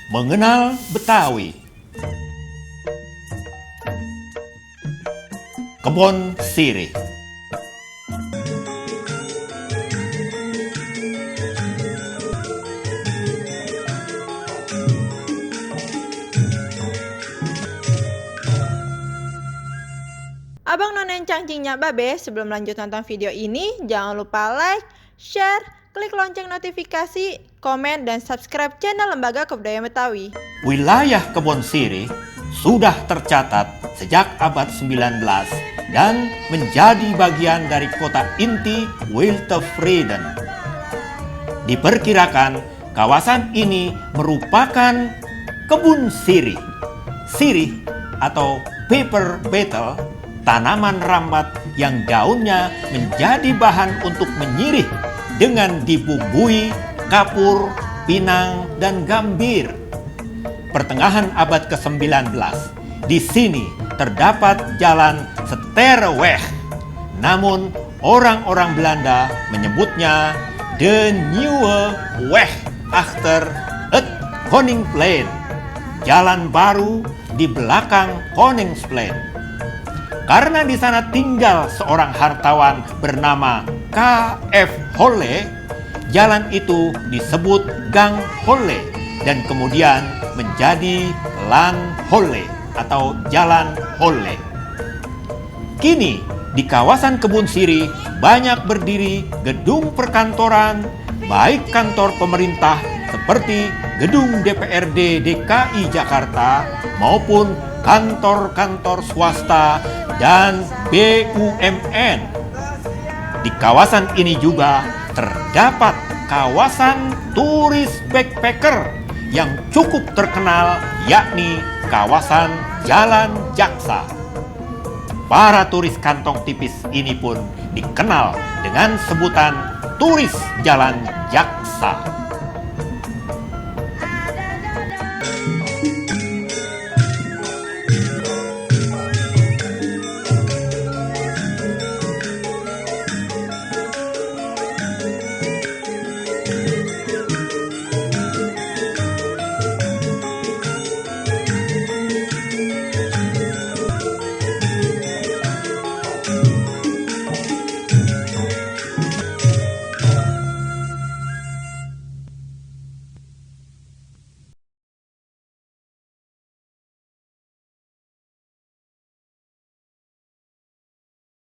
Mengenal Betawi. Kebon Sirih. Abang Nona Cangcingnya Babe, sebelum lanjut nonton video ini, jangan lupa like, share, klik lonceng notifikasi, komen, dan subscribe channel Lembaga Kebudayaan Betawi. Wilayah Kebon Sirih sudah tercatat sejak abad 19 dan menjadi bagian dari kota inti Wiltevreden. Diperkirakan kawasan ini merupakan kebun sirih. Sirih atau paper beetle, tanaman rambat yang daunnya menjadi bahan untuk menyirih dengan dibumbui kapur, pinang, dan gambir. Pertengahan abad ke-19, di sini terdapat jalan Sterreweg. Namun orang-orang Belanda menyebutnya de Nieuwe Weg achter het Koningsplein, jalan baru di belakang Koningsplein. Karena di sana tinggal seorang hartawan bernama K.F. Holle, jalan itu disebut Gang Holle dan kemudian menjadi Laan Holle atau Jalan Holle. Kini di kawasan Kebun Sirih banyak berdiri gedung perkantoran, baik kantor pemerintah seperti gedung DPRD DKI Jakarta maupun kantor-kantor swasta dan BUMN. Di kawasan ini juga terdapat kawasan turis backpacker yang cukup terkenal, yakni kawasan Jalan Jaksa. Para turis kantong tipis ini pun dikenal dengan sebutan turis Jalan Jaksa.